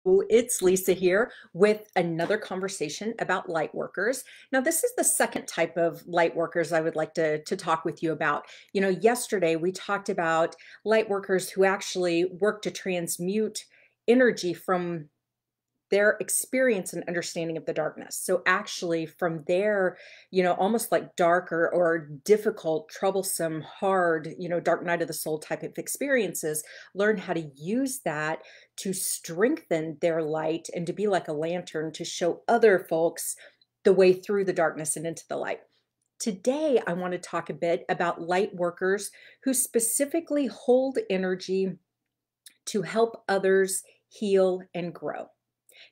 It's Lisa here with another conversation about light workers. Now, this is the second type of light workers I would like to talk with you about. Yesterday we talked about light workers who actually work to transmute energy from their experience and understanding of the darkness. So actually from their, almost like dark or difficult, troublesome, hard, dark night of the soul type of experiences, learn how to use that to strengthen their light and to be like a lantern to show other folks the way through the darkness and into the light. Today, I want to talk a bit about light workers who specifically hold energy to help others heal and grow.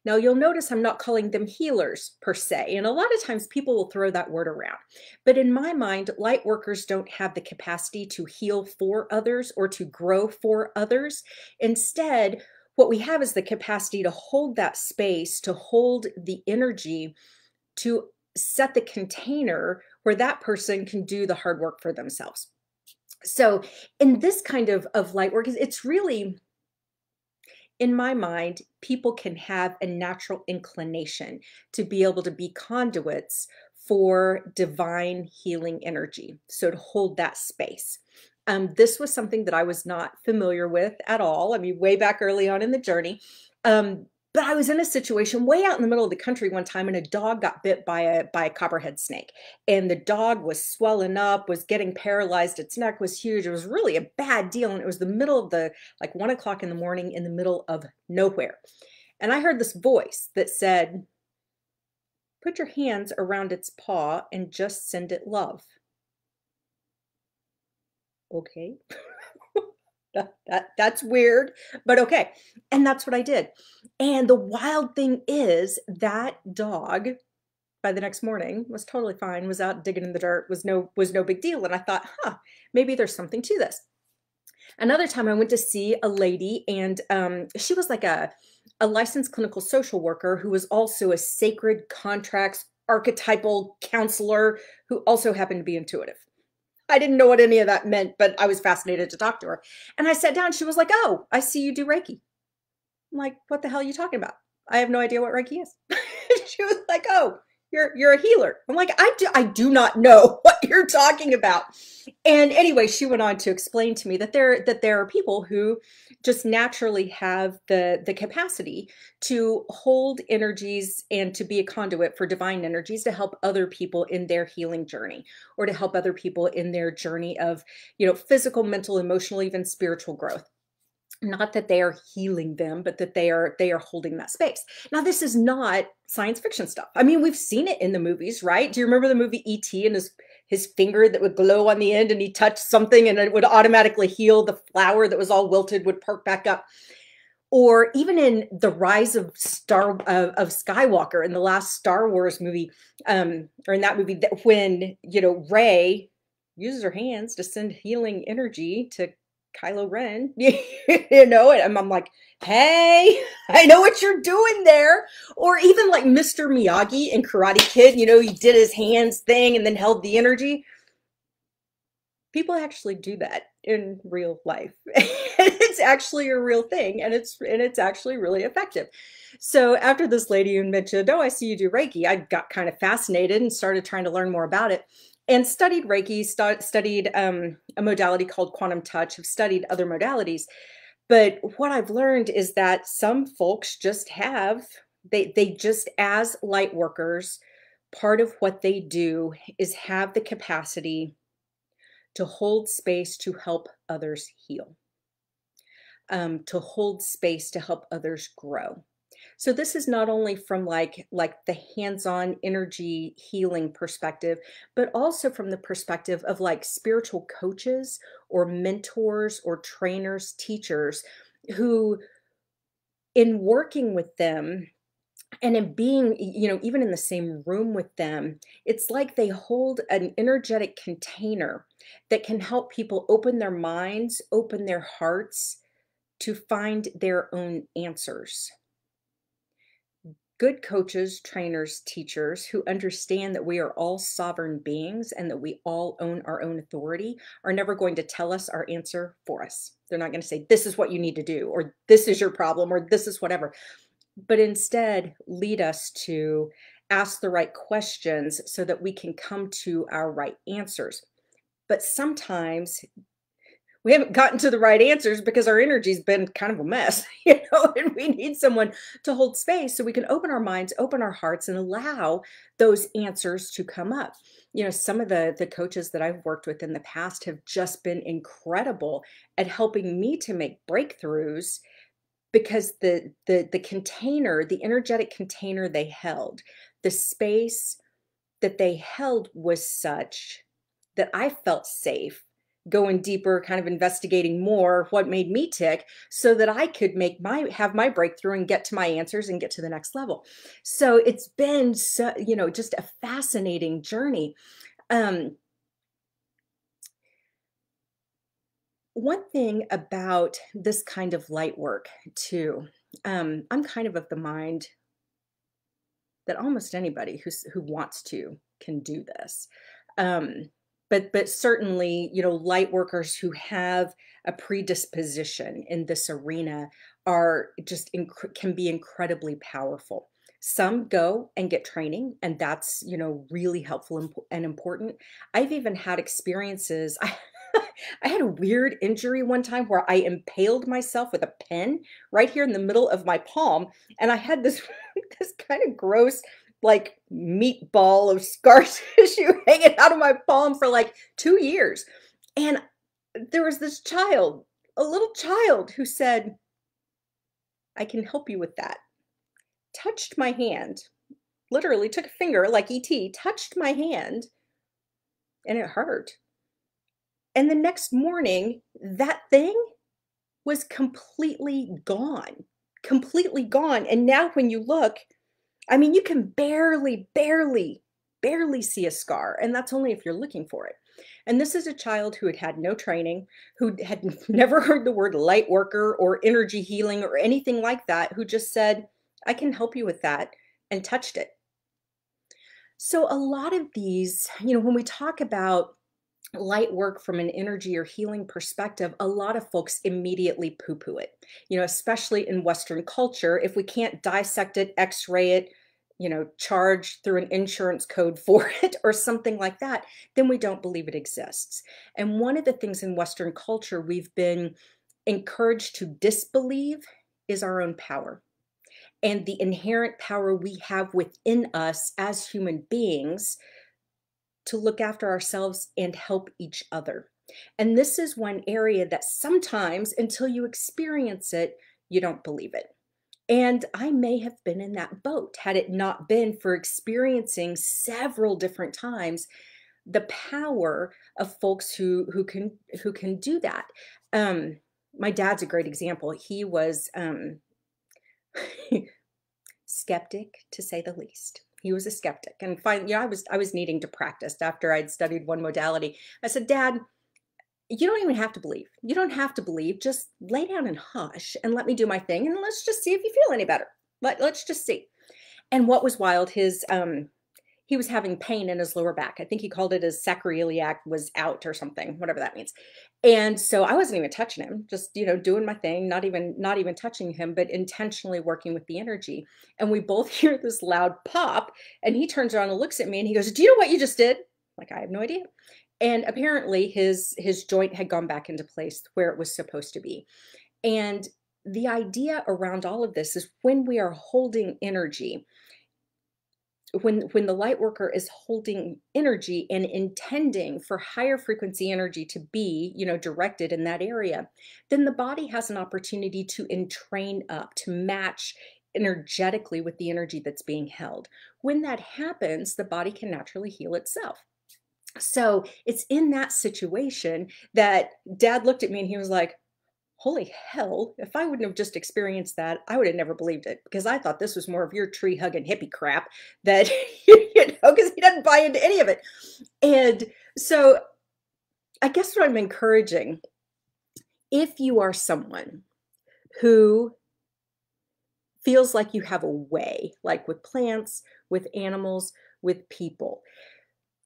Now, you'll notice I'm not calling them healers per se, and a lot of times people will throw that word around. But in my mind, light workers don't have the capacity to heal for others or to grow for others. Instead, what we have is the capacity to hold that space, to hold the energy, to set the container where that person can do the hard work for themselves. So in this kind of light work, it's really, in my mind, people can have a natural inclination to be able to be conduits for divine healing energy. So to hold that space. This was something that I was not familiar with at all. I mean, way back early on in the journey. But I was in a situation way out in the middle of the country one time, and a dog got bit by a copperhead snake. And the dog was swelling up, was getting paralyzed. Its neck was huge. It was really a bad deal. And it was the middle of like 1 o'clock in the morning in the middle of nowhere. And I heard this voice that said, "Put your hands around its paw and just send it love." Okay. That's weird, but okay. And that's what I did. And the wild thing is that dog by the next morning was totally fine, was out digging in the dirt, was no big deal. And I thought, maybe there's something to this. Another time I went to see a lady, and she was like a licensed clinical social worker who was also a sacred contracts archetypal counselor who also happened to be intuitive. I didn't know what any of that meant, but I was fascinated to talk to her. And I sat down. She was like, "Oh, I see you do Reiki." I'm like, "What the hell are you talking about? I have no idea what Reiki is." She was like, "Oh, you're a healer." I'm like, I do not know what you're talking about." And anyway, she went on to explain to me that there are people who just naturally have the capacity to hold energies and to be a conduit for divine energies to help other people in their healing journey, or to help other people in their journey of, physical, mental, emotional, even spiritual growth. Not that they are healing them, but that they are holding that space. Now, this is not science fiction stuff. I mean, we've seen it in the movies, right? Do you remember the movie E.T. and his finger that would glow on the end, and he touched something and it would automatically heal? The flower that was all wilted would perk back up. Or even in the Rise of Skywalker, in the last Star Wars movie, or in that movie, that when Rey uses her hands to send healing energy to Kylo Ren, and I'm like, "Hey, I know what you're doing there." Or even like Mr. Miyagi in Karate Kid, he did his hands thing and then held the energy. People actually do that in real life. It's actually a real thing, and it's actually really effective. So after this lady who mentioned, "Oh, I see you do Reiki," I got kind of fascinated and started trying to learn more about it, and studied Reiki, studied a modality called quantum touch, have studied other modalities. But what I've learned is that some folks just have, they just, as light workers, part of what they do is have the capacity to hold space to help others heal, to hold space to help others grow. So this is not only from like the hands-on energy healing perspective, but also from the perspective of like spiritual coaches or mentors or trainers, teachers, who, in working with them and in being, even in the same room with them, it's like they hold an energetic container that can help people open their minds, open their hearts to find their own answers. Good coaches, trainers, teachers who understand that we are all sovereign beings and that we all own our own authority are never going to tell us our answer for us. They're not going to say, "This is what you need to do," or "This is your problem," or "This is whatever." but instead lead us to ask the right questions so that we can come to our right answers. But sometimes we haven't gotten to the right answers because our energy's been kind of a mess, and we need someone to hold space so we can open our minds, open our hearts, and allow those answers to come up. Some of the coaches that I've worked with in the past have just been incredible at helping me to make breakthroughs because the container, the energetic container they held, the space that they held was such that I felt safe going deeper, kind of investigating more what made me tick so that I could have my breakthrough and get to my answers and get to the next level. So it's been just a fascinating journey. One thing about this kind of light work too, I'm kind of the mind that almost anybody who wants to can do this. But certainly, light workers who have a predisposition in this arena are just can be incredibly powerful. Some go and get training, and that's, really helpful and important. I've even had experiences. I had a weird injury one time where I impaled myself with a pen right here in the middle of my palm, and I had this this kind of gross like meatball of scar tissue hanging out of my palm for like 2 years. And there was this child, a little child, who said, "I can help you with that." Touched my hand, literally took a finger like ET, touched my hand, and it hurt. And the next morning, that thing was completely gone, completely gone. And now when you look, I mean, you can barely see a scar, and that's only if you're looking for it. And this is a child who had had no training, who had never heard the word light worker or energy healing or anything like that, who just said, "I can help you with that," and touched it. So a lot of these, when we talk about light work from an energy or healing perspective, a lot of folks immediately poo-poo it, especially in Western culture. If we can't dissect it, x-ray it, charge through an insurance code for it or something like that, then we don't believe it exists. And one of the things in Western culture we've been encouraged to disbelieve is our own power and the inherent power we have within us as human beings to look after ourselves and help each other. And this is one area that sometimes, until you experience it, you don't believe it. And I may have been in that boat had it not been for experiencing several different times the power of folks who can do that. My dad's a great example. He was skeptic, to say the least. He was a skeptic. And finally, I was needing to practice after I'd studied one modality. I said, "Dad, you don't even have to believe. You don't have to believe. Just lay down and hush and let me do my thing. And let's just see if you feel any better. Let's just see." And what was wild, he was having pain in his lower back. I think he called it his sacroiliac was out or something, whatever that means. And so I wasn't even touching him, just, doing my thing, not even touching him, but intentionally working with the energy. And we both hear this loud pop, and he turns around and looks at me and he goes, "Do you know what you just did?" Like, I have no idea. And apparently his joint had gone back into place where it was supposed to be. And the idea around all of this is when we are holding energy, when the light worker is holding energy and intending for higher frequency energy to be, directed in that area, then the body has an opportunity to entrain up, to match energetically with the energy that's being held. When that happens, the body can naturally heal itself. So it's in that situation that Dad looked at me and he was like, "Holy hell, if I wouldn't have just experienced that, I would have never believed it, because I thought this was more of your tree hugging hippie crap that," because he doesn't buy into any of it. And so I guess what I'm encouraging, if you are someone who feels like you have a way, like with plants, with animals, with people,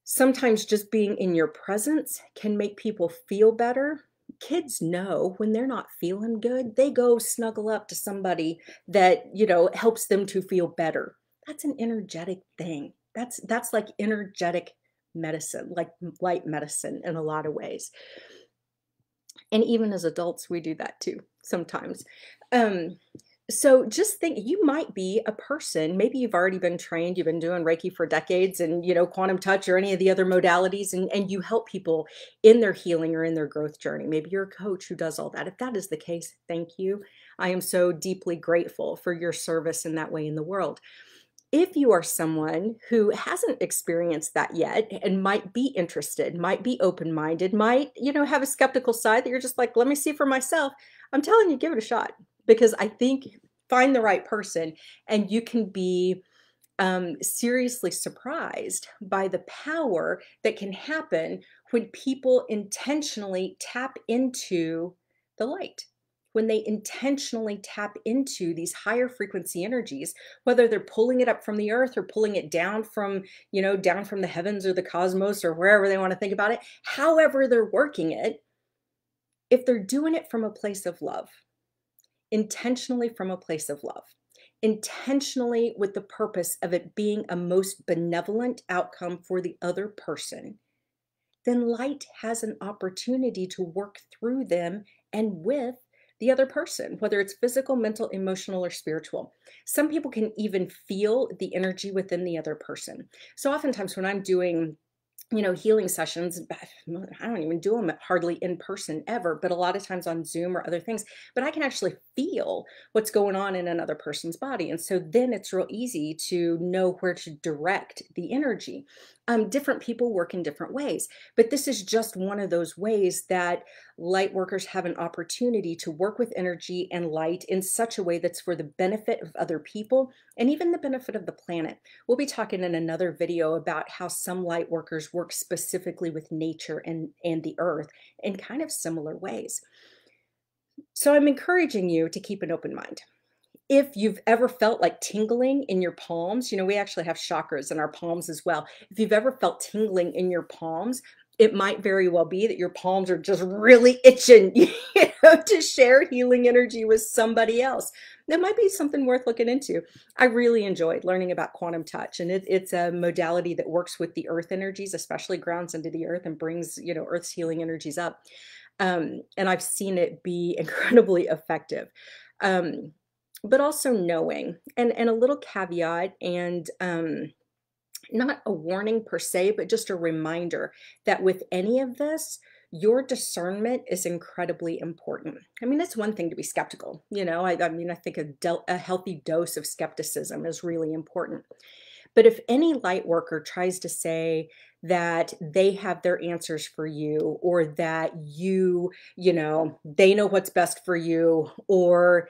sometimes just being in your presence can make people feel better. kids know when they're not feeling good, they go snuggle up to somebody that, you know, helps them to feel better. That's an energetic thing. That's like energetic medicine, like light medicine in a lot of ways. And even as adults, we do that too sometimes. Um, so just think, you might be a person, maybe you've already been trained, you've been doing Reiki for decades and, you know, quantum touch or any of the other modalities, and you help people in their healing or in their growth journey. Maybe you're a coach who does all that. If that is the case, thank you. I am so deeply grateful for your service in that way in the world. If you are someone who hasn't experienced that yet and might be interested, might be open-minded, might, you know, have a skeptical side that you're just like, let me see for myself, I'm telling you, give it a shot, because I think find the right person and you can be seriously surprised by the power that can happen when people intentionally tap into the light. When they intentionally tap into these higher frequency energies, whether they're pulling it up from the earth or pulling it down from, you know, down from the heavens or the cosmos or wherever they want to think about it, however they're working it, if they're doing it from a place of love, intentionally from a place of love, intentionally with the purpose of it being a most benevolent outcome for the other person, then light has an opportunity to work through them and with the other person, whether it's physical, mental, emotional, or spiritual. Some people can even feel the energy within the other person. So oftentimes when I'm doing, you know, healing sessions, I don't even do them hardly in person ever, but a lot of times on Zoom or other things, but I can actually feel what's going on in another person's body. And so then it's real easy to know where to direct the energy. Different people work in different ways, but this is just one of those ways that light workers have an opportunity to work with energy and light in such a way that's for the benefit of other people and even the benefit of the planet. We'll be talking in another video about how some light workers work specifically with nature and the earth in kind of similar ways. So I'm encouraging you to keep an open mind. If you've ever felt like tingling in your palms, you know, we actually have chakras in our palms as well. If you've ever felt tingling in your palms, it might very well be that your palms are just really itching, you know, to share healing energy with somebody else. That might be something worth looking into. I really enjoyed learning about quantum touch, and it's a modality that works with the earth energies, especially grounds into the earth and brings, you know, earth's healing energies up. And I've seen it be incredibly effective. Um, but also knowing, and a little caveat, and not a warning per se, but just a reminder that with any of this, your discernment is incredibly important. I mean, it's one thing to be skeptical, you know, I mean, I think a healthy dose of skepticism is really important. But if any light worker tries to say that they have their answers for you, or that you know, they know what's best for you, or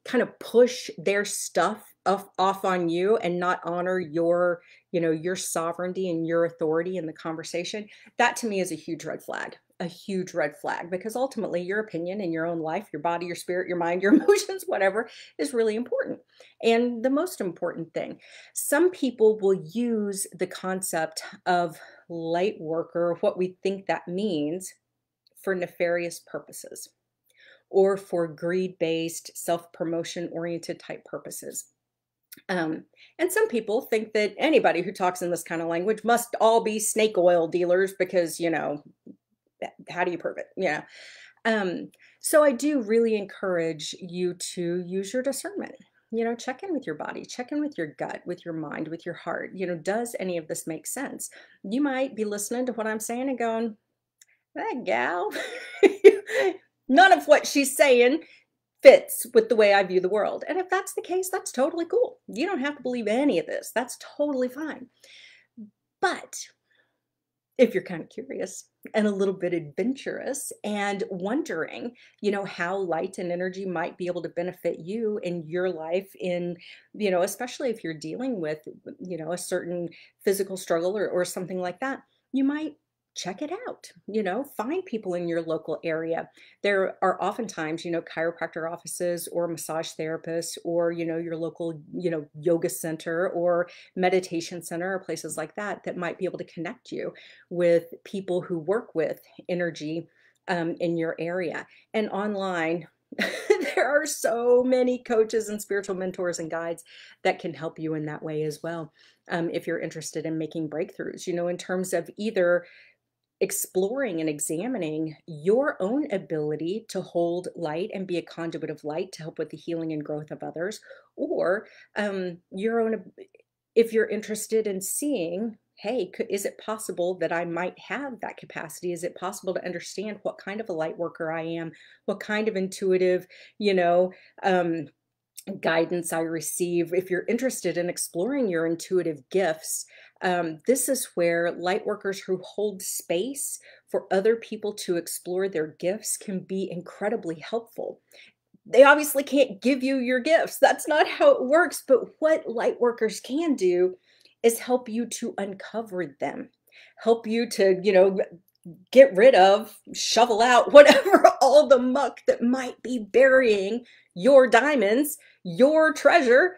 kind of push their stuff off on you and not honor your, you know, your sovereignty and your authority in the conversation, that to me is a huge red flag. A huge red flag, because ultimately your opinion in your own life, your body, your spirit, your mind, your emotions, whatever, is really important. And the most important thing, some people will use the concept of light worker, what we think that means, for nefarious purposes, or for greed-based, self-promotion oriented type purposes. And some people think that anybody who talks in this kind of language must all be snake oil dealers because, you know, how do you prove it? You know? So I do really encourage you to use your discernment. You know, check in with your body, check in with your gut, with your mind, with your heart. You know, does any of this make sense? You might be listening to what I'm saying and going, that gal, none of what she's saying fits with the way I view the world. And if that's the case, that's totally cool. You don't have to believe any of this. That's totally fine. But if you're kind of curious and a little bit adventurous and wondering, you know, how light and energy might be able to benefit you in your life, in, you know, especially if you're dealing with, you know, a certain physical struggle or something like that, you might check it out. You know, find people in your local area. There are oftentimes, you know, chiropractor offices or massage therapists, or, you know, your local, you know, yoga center or meditation center or places like that that might be able to connect you with people who work with energy in your area. And online, there are so many coaches and spiritual mentors and guides that can help you in that way as well. If you're interested in making breakthroughs, in terms of either exploring and examining your own ability to hold light and be a conduit of light to help with the healing and growth of others, or your own, if you're interested in seeing, hey, is it possible that I might have that capacity? Is it possible to understand what kind of a light worker I am, what kind of intuitive, you know, um, guidance I receive? If you're interested in exploring your intuitive gifts, this is where light workers who hold space for other people to explore their gifts can be incredibly helpful. They obviously can't give you your gifts. That's not how it works. But what light workers can do is help you to uncover them, help you to, get rid of, shovel out whatever, all the muck that might be burying your diamonds, your treasure,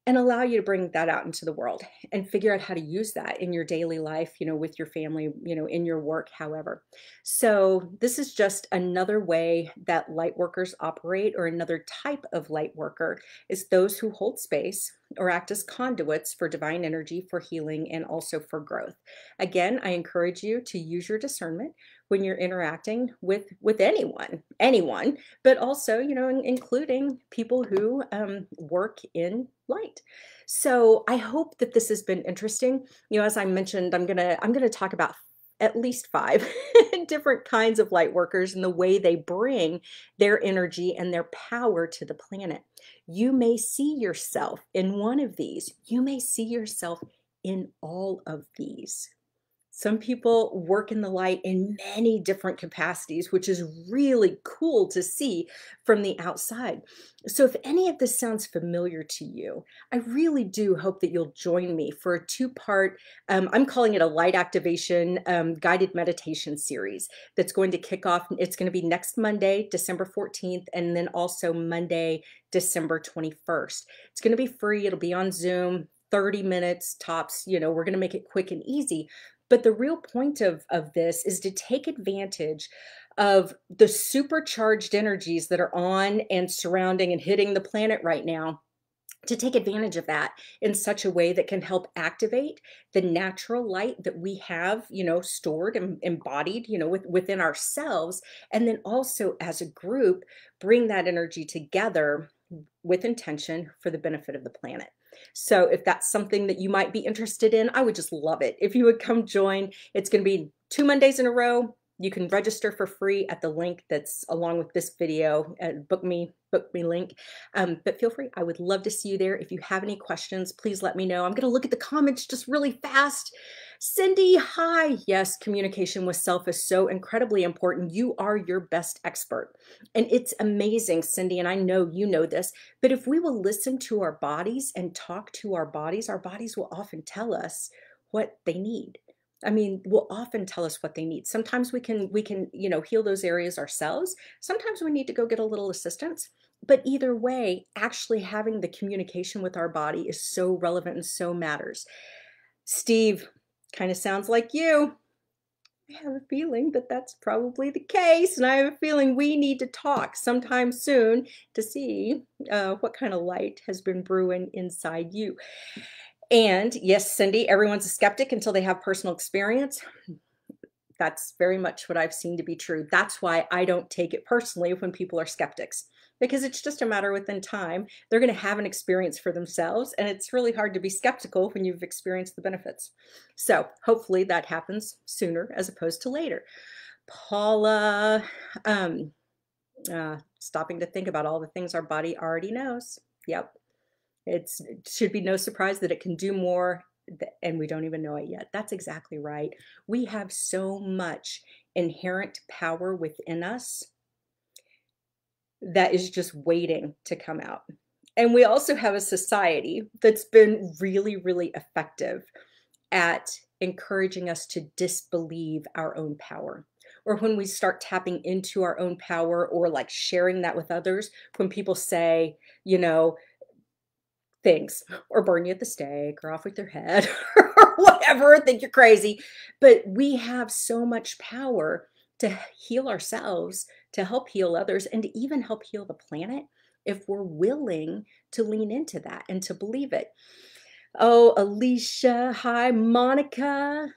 and allow you to bring that out into the world and figure out how to use that in your daily life, with your family, in your work, however. So this is just another way that light workers operate, or another type of light worker is those who hold space or act as conduits for divine energy, for healing, and also for growth. Again, I encourage you to use your discernment when you're interacting with anyone, but also, including people who work in light. So I hope that this has been interesting. As I mentioned, I'm gonna talk about at least 5 different kinds of light workers and the way they bring their energy and their power to the planet. You may see yourself in one of these. You may see yourself in all of these. Some people work in the light in many different capacities, which is really cool to see from the outside. So if any of this sounds familiar to you, I really do hope that you'll join me for a 2-part, I'm calling it a light activation guided meditation series that's going to kick off. It's going to be next Monday, December 14th, and then also Monday, December 21st. It's going to be free. It'll be on Zoom, 30 minutes tops. We're going to make it quick and easy. But the real point of this is to take advantage of the supercharged energies that are on and surrounding and hitting the planet right now, to take advantage of that in such a way that can help activate the natural light that we have, stored and embodied, within ourselves. And then also as a group, bring that energy together with intention for the benefit of the planet. So if that's something that you might be interested in, I would just love it if you would come join. It's going to be 2 Mondays in a row. You can register for free at the link that's along with this video, book me link. But feel free. I would love to see you there. If you have any questions, please let me know. I'm going to look at the comments just really fast. Cindy, hi. Yes, communication with self is so incredibly important. You are your best expert. And it's amazing, Cindy, and I know you know this, but if we will listen to our bodies and talk to our bodies will often tell us what they need. I mean, will often tell us what they need. Sometimes we can, heal those areas ourselves. Sometimes we need to go get a little assistance. But either way, actually having the communication with our body is so relevant and so matters. Steve, kind of sounds like you. I have a feeling that that's probably the case. And I have a feeling we need to talk sometime soon to see what kind of light has been brewing inside you. And yes, Cindy, everyone's a skeptic until they have personal experience. That's very much what I've seen to be true. That's why I don't take it personally when people are skeptics, because it's just a matter within time. They're going to have an experience for themselves, and it's really hard to be skeptical when you've experienced the benefits. So hopefully that happens sooner as opposed to later. Paula, stopping to think about all the things our body already knows. Yep. It should be no surprise that it can do more, and we don't even know it yet. That's exactly right. We have so much inherent power within us that is just waiting to come out. And we also have a society that's been really, really effective at encouraging us to disbelieve our own power. Or when we start tapping into our own power, or like sharing that with others, when people say, things, or burn you at the stake, or off with your head, or whatever, think you're crazy. But we have so much power to heal ourselves, to help heal others, and to even help heal the planet if we're willing to lean into that and to believe it. Oh, Alicia, hi, Monica.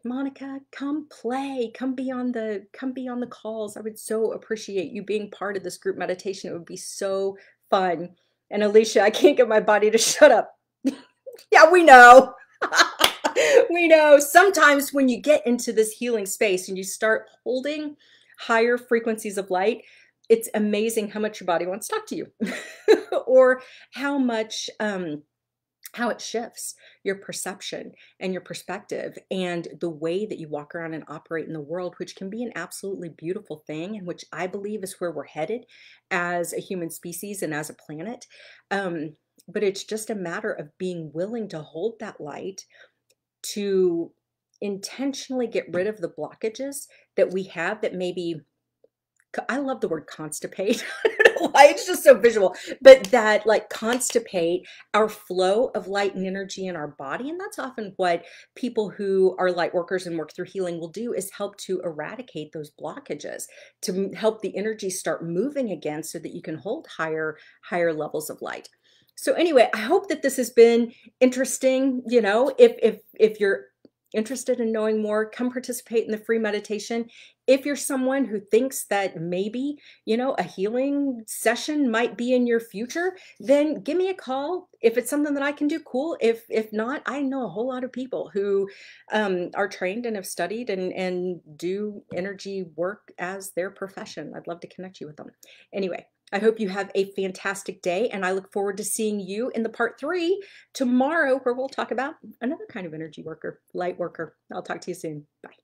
Monica, come play. Come be on the calls. I would so appreciate you being part of this group meditation. It would be so fun. And Alicia, I can't get my body to shut up. Yeah, we know. We know. Sometimes when you get into this healing space and you start holding higher frequencies of light, it's amazing how much your body wants to talk to you or how much how it shifts your perception and your perspective and the way that you walk around and operate in the world, which can be an absolutely beautiful thing, and which I believe is where we're headed as a human species and as a planet. But it's just a matter of being willing to hold that light, to intentionally get rid of the blockages that we have that maybe, I love the word constipate. I don't know why, it's just so visual, but that like constipate our flow of light and energy in our body. And that's often what people who are light workers and work through healing will do, is help to eradicate those blockages, to help the energy start moving again so that you can hold higher levels of light. So anyway, I hope that this has been interesting. You know, if you're interested in knowing more, come participate in the free meditation. If you're someone who thinks that maybe, you know, a healing session might be in your future, then give me a call. If it's something that I can do, cool. If not, I know a whole lot of people who are trained and have studied and do energy work as their profession. I'd love to connect you with them. Anyway, I hope you have a fantastic day, and I look forward to seeing you in the part 3 tomorrow, where we'll talk about another kind of energy worker, light worker. I'll talk to you soon. Bye.